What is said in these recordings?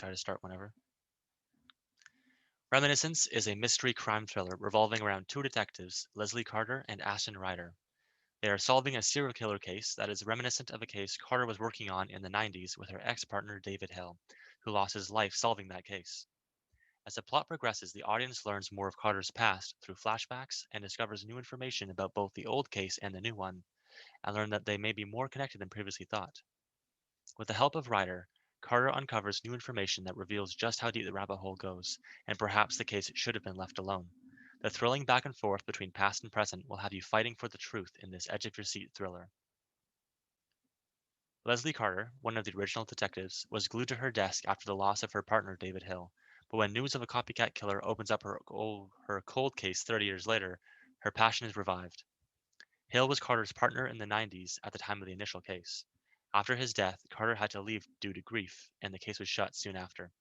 try to start whenever. Reminiscence is a mystery crime thriller revolving around two detectives, Leslie Carter and Aston Ryder. They are solving a serial killer case that is reminiscent of a case Carter was working on in the 90s with her ex-partner David Hill, who lost his life solving that case. As the plot progresses, the audience learns more of Carter's past through flashbacks and discovers new information about both the old case and the new one, and learn that they may be more connected than previously thought. With the help of Ryder, Carter uncovers new information that reveals just how deep the rabbit hole goes, and perhaps the case should have been left alone. The thrilling back and forth between past and present will have you fighting for the truth in this edge of your seat thriller. Leslie Carter, one of the original detectives, was glued to her desk after the loss of her partner David Hill, but when news of a copycat killer opens up her cold case 30 years later, her passion is revived. Hill was Carter's partner in the 90s at the time of the initial case. After his death, Carter had to leave due to grief, and the case was shut soon after.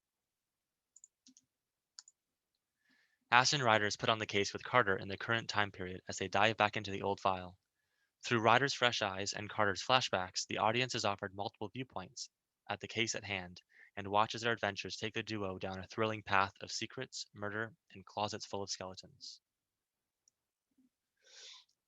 Aston Ryder is put on the case with Carter in the current time period as they dive back into the old file. Through Ryder's fresh eyes and Carter's flashbacks, the audience is offered multiple viewpoints at the case at hand and watches their adventures take the duo down a thrilling path of secrets, murder, and closets full of skeletons.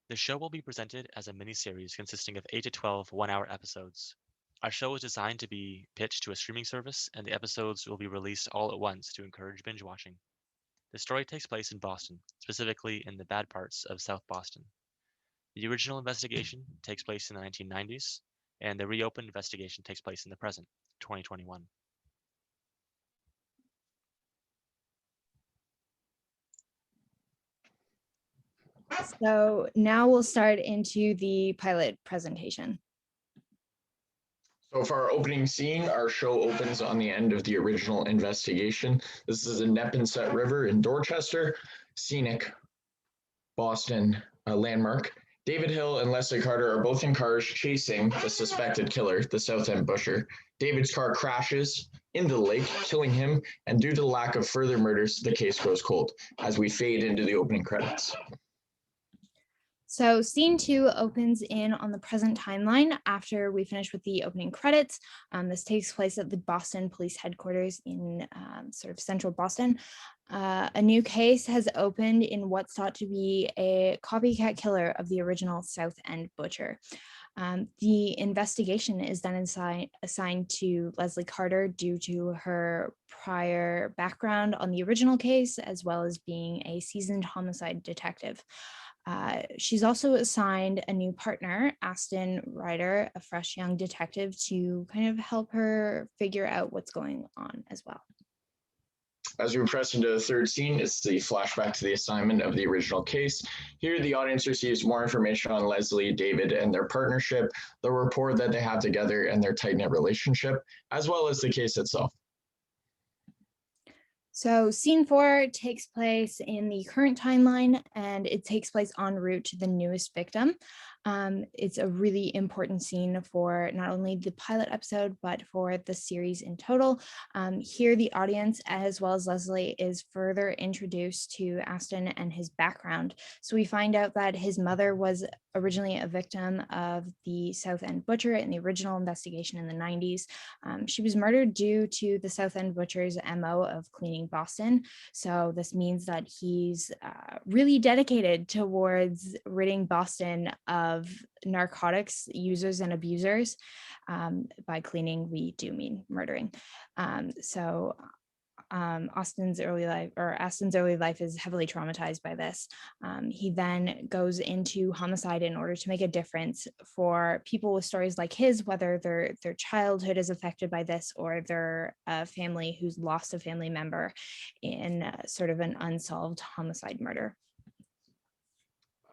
The show will be presented as a miniseries consisting of 8 to 12 one-hour episodes. Our show is designed to be pitched to a streaming service, and the episodes will be released all at once to encourage binge watching. The story takes place in Boston, specifically in the bad parts of South Boston. The original investigation takes place in the 1990s, and the reopened investigation takes place in the present, 2021. So now we'll start into the pilot presentation. So for our opening scene, our show opens on the end of the original investigation. This is a Neponset River in Dorchester, scenic Boston landmark. David Hill and Leslie Carter are both in cars chasing the suspected killer, the South End Butcher. David's car crashes into the lake, killing him, and due to the lack of further murders, the case goes cold as we fade into the opening credits. So scene 2 opens in on the present timeline after we finish with the opening credits. This takes place at the Boston Police Headquarters in sort of central Boston. A new case has opened in what's thought to be a copycat killer of the original South End Butcher. The investigation is then assigned to Leslie Carter due to her prior background on the original case, as well as being a seasoned homicide detective. She's also assigned a new partner, Aston Ryder, a fresh young detective, to kind of help her figure out what's going on as well. As we press into the third scene, it's the flashback to the assignment of the original case. Here, the audience receives more information on Leslie, David, and their partnership, the rapport that they have together, and their tight-knit relationship, as well as the case itself. So scene 4 takes place in the current timeline, and it takes place en route to the newest victim. It's a really important scene for not only the pilot episode, but for the series in total. Here, the audience, as well as Leslie, is further introduced to Aston and his background. So we find out that his mother was originally a victim of the South End Butcher in the original investigation in the 90s. She was murdered due to the South End Butcher's MO of cleaning Boston. So this means that he's really dedicated towards ridding Boston of narcotics users and abusers. By cleaning, we do mean murdering. Aston's early life is heavily traumatized by this. He then goes into homicide in order to make a difference for people with stories like his, whether their childhood is affected by this or their family who's lost a family member in sort of an unsolved homicide murder.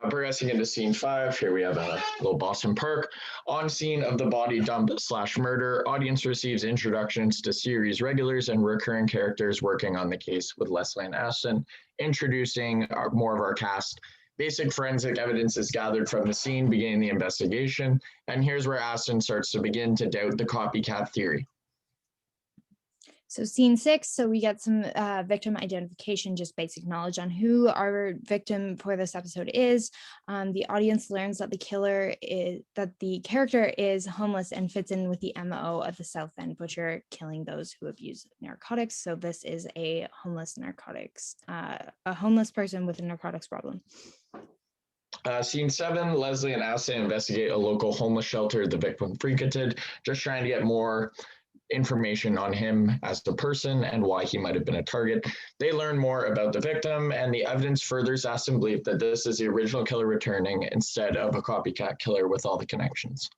Progressing into scene 5, here we have a little Boston park. On scene of the body dump / murder, audience receives introductions to series regulars and recurring characters working on the case with Leslie and Aston, introducing more of our cast. Basic forensic evidence is gathered from the scene, beginning the investigation, and here's where Aston starts to begin to doubt the copycat theory. So scene 6, so we get some victim identification, just basic knowledge on who our victim for this episode is. The audience learns that the character is homeless and fits in with the MO of the South End butcher, killing those who abuse narcotics. So this is a homeless person with a narcotics problem. Scene 7, Leslie and Aston investigate a local homeless shelter the victim frequented, just trying to get more information on him as a person and why he might have been a target. They learn more about the victim, and the evidence furthers Aston's belief that this is the original killer returning instead of a copycat killer with all the connections.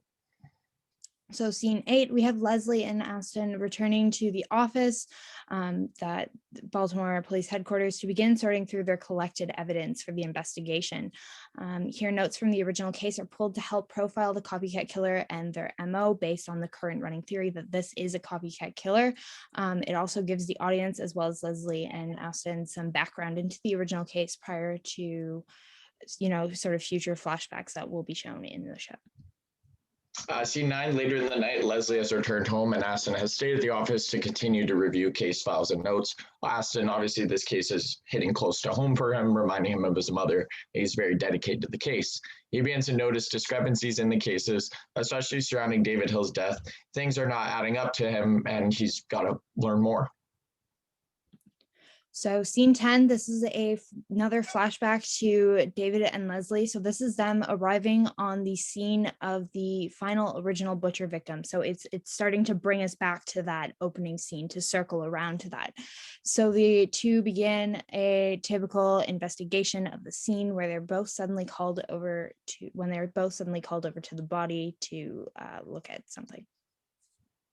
So scene 8, we have Leslie and Aston returning to the office, that Baltimore Police Headquarters, to begin sorting through their collected evidence for the investigation. Here, notes from the original case are pulled to help profile the copycat killer and their MO based on the current running theory that this is a copycat killer. It also gives the audience, as well as Leslie and Aston, some background into the original case prior to, sort of future flashbacks that will be shown in the show. Scene 9, later in the night, Leslie has returned home and Aston has stayed at the office to continue to review case files and notes. Aston, obviously, this case is hitting close to home for him, reminding him of his mother. He's very dedicated to the case. He begins to notice discrepancies in the cases, especially surrounding David Hill's death. Things are not adding up to him, and he's got to learn more. So scene 10, this is another flashback to David and Leslie. So this is them arriving on the scene of the final original butcher victim. So it's starting to bring us back to that opening scene, to circle around to that. So the two begin a typical investigation of the scene where they're both suddenly called over to the body to look at something.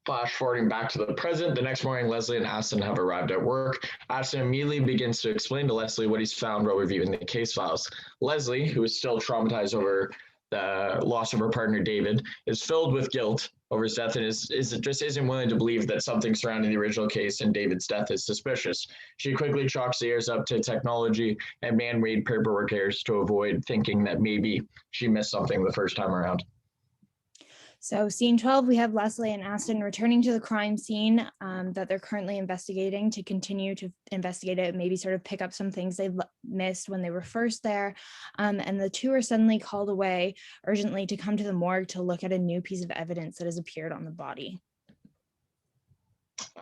Flash forwarding back to the present, the next morning, Leslie and Aston have arrived at work. Aston immediately begins to explain to Leslie what he's found while reviewing the case files. Leslie, who is still traumatized over the loss of her partner, David, is filled with guilt over his death and just isn't willing to believe that something surrounding the original case and David's death is suspicious. She quickly chalks the errors up to technology and man-made paperwork errors to avoid thinking that maybe she missed something the first time around. So scene 12, we have Leslie and Aston returning to the crime scene that they're currently investigating, to continue to investigate it, maybe sort of pick up some things they missed when they were first there. And the two are suddenly called away urgently to come to the morgue to look at a new piece of evidence that has appeared on the body.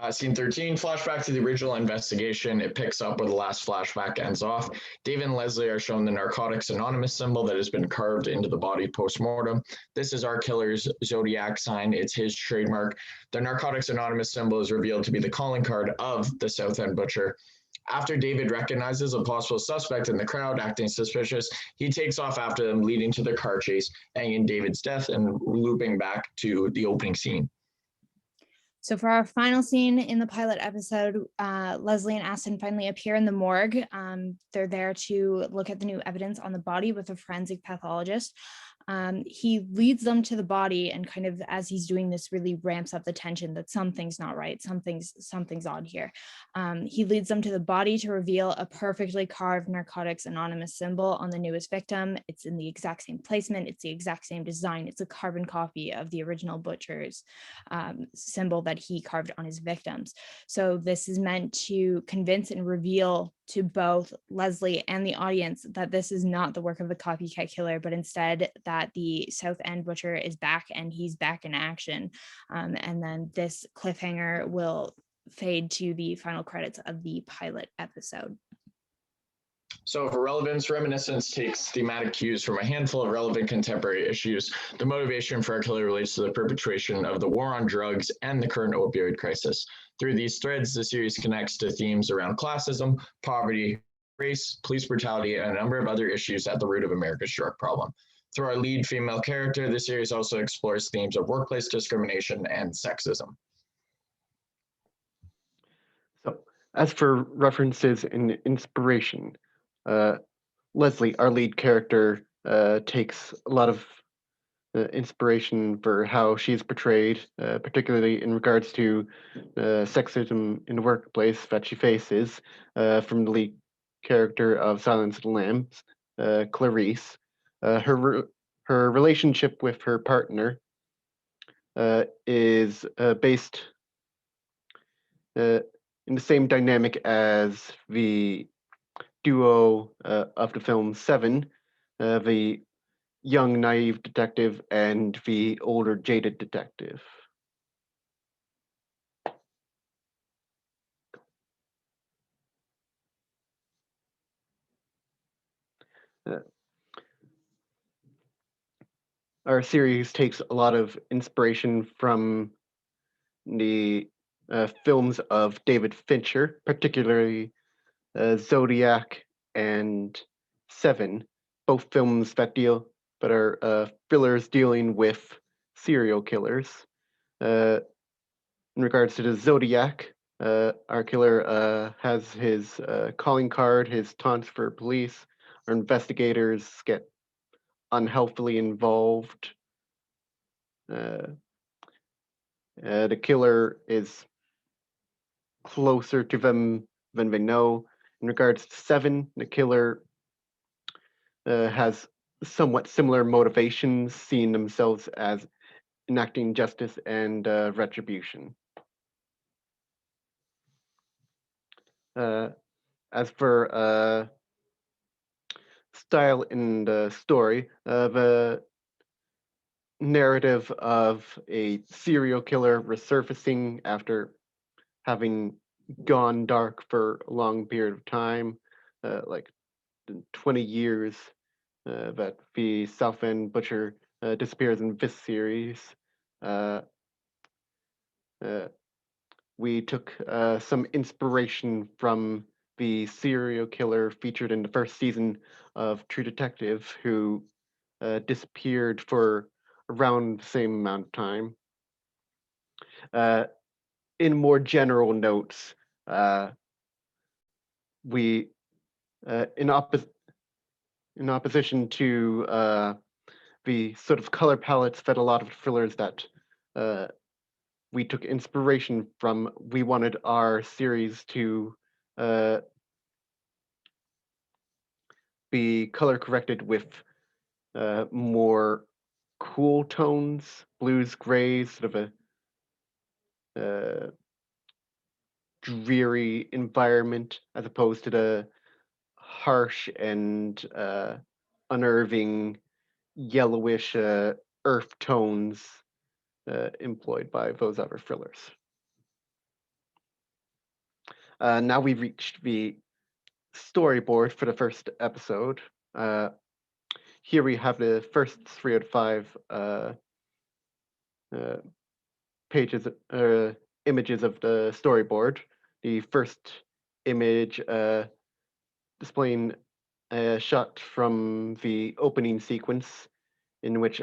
Scene 13, flashback to the original investigation. It picks up where the last flashback ends off. David and Leslie are shown the Narcotics Anonymous symbol that has been carved into the body post-mortem. This is our killer's zodiac sign. It's his trademark. The Narcotics Anonymous symbol is revealed to be the calling card of the South End butcher. After David recognizes a possible suspect in the crowd acting suspicious, he takes off after them, leading to the car chase, ending David's death and looping back to the opening scene. So for our final scene in the pilot episode, Leslie and Aston finally appear in the morgue. They're there to look at the new evidence on the body with a forensic pathologist. He leads them to the body, and kind of as he's doing this, really ramps up the tension that something's not right, something's odd here. He leads them to the body to reveal a perfectly carved Narcotics Anonymous symbol on the newest victim. It's in the exact same placement, it's the exact same design, it's a carbon copy of the original butcher's symbol that he carved on his victims. So this is meant to convince and reveal to both Leslie and the audience that this is not the work of the copycat killer, but instead that the South End butcher is back, and he's back in action. And then this cliffhanger will fade to the final credits of the pilot episode. So for relevance, Reminiscence takes thematic cues from a handful of relevant contemporary issues. The motivation for our killer relates to the perpetration of the war on drugs and the current opioid crisis. Through these threads, the series connects to themes around classism, poverty, race, police brutality, and a number of other issues at the root of America's drug problem. Through our lead female character, the series also explores themes of workplace discrimination and sexism. So, as for references and inspiration, Leslie, our lead character, takes a lot of inspiration for how she's portrayed, particularly in regards to sexism in the workplace that she faces, from the lead character of Silence of the Lambs, Clarice. Her relationship with her partner is based uh, in the same dynamic as the duo of the film Seven, the young naive detective and the older jaded detective. Uh, our series takes a lot of inspiration from the films of David Fincher, particularly Zodiac and Seven, both films that are thrillers dealing with serial killers. Uh, in regards to the Zodiac, our killer has his calling card, his taunts for police. Our investigators get unhealthily involved. Uh, the killer is closer to them than they know. In regards to Seven, the killer has somewhat similar motivations, seeing themselves as enacting justice and retribution. Uh, as for style in the story, the narrative of a serial killer resurfacing after having gone dark for a long period of time, like 20 years, that the South End Butcher disappears in this series. Uh, uh, we took some inspiration from the serial killer featured in the first season of True Detective, who disappeared for around the same amount of time. Uh, in more general notes, uh, we, uh, in, oppo- in opposition to the sort of color palettes that a lot of thrillers that uh, we took inspiration from, we wanted our series to uh, be color corrected with more cool tones, blues, grays, sort of a dreary environment as opposed to the harsh and unnerving yellowish earth tones employed by those other thrillers. Now we've reached the storyboard for the first episode. Uh, Here we have the first 3 out of 5 uh, pages, images of the storyboard. The first image displaying a shot from the opening sequence in which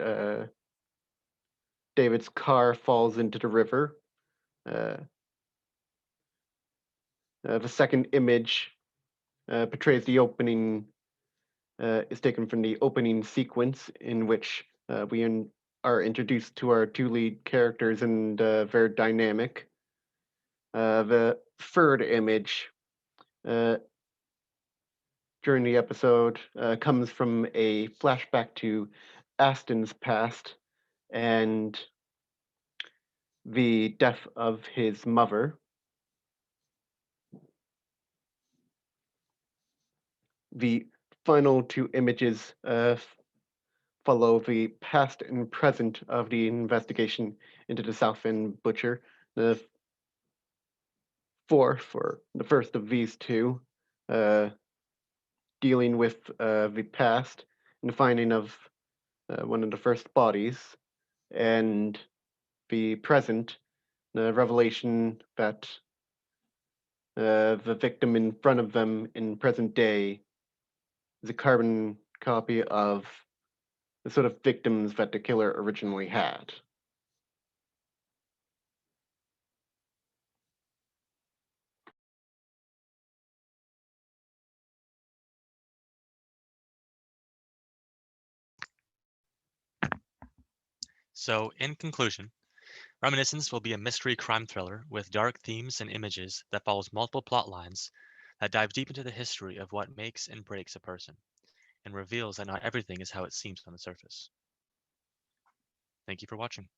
David's car falls into the river. Uh, the second image portrays the opening, is taken from the opening sequence in which are introduced to our two lead characters and their dynamic. The third image uh, during the episode comes from a flashback to Aston's past and the death of his mother. The final two images follow the past and present of the investigation into the South End Butcher. The fourth, or the first of these two, uh, dealing with the past and the finding of one of the first bodies, and the present, the revelation that the victim in front of them in present day is a carbon copy of the sort of victims that the killer originally had. So, in conclusion, Reminiscence will be a mystery crime thriller with dark themes and images that follows multiple plot lines that dive deep into the history of what makes and breaks a person and reveals that not everything is how it seems on the surface. Thank you for watching.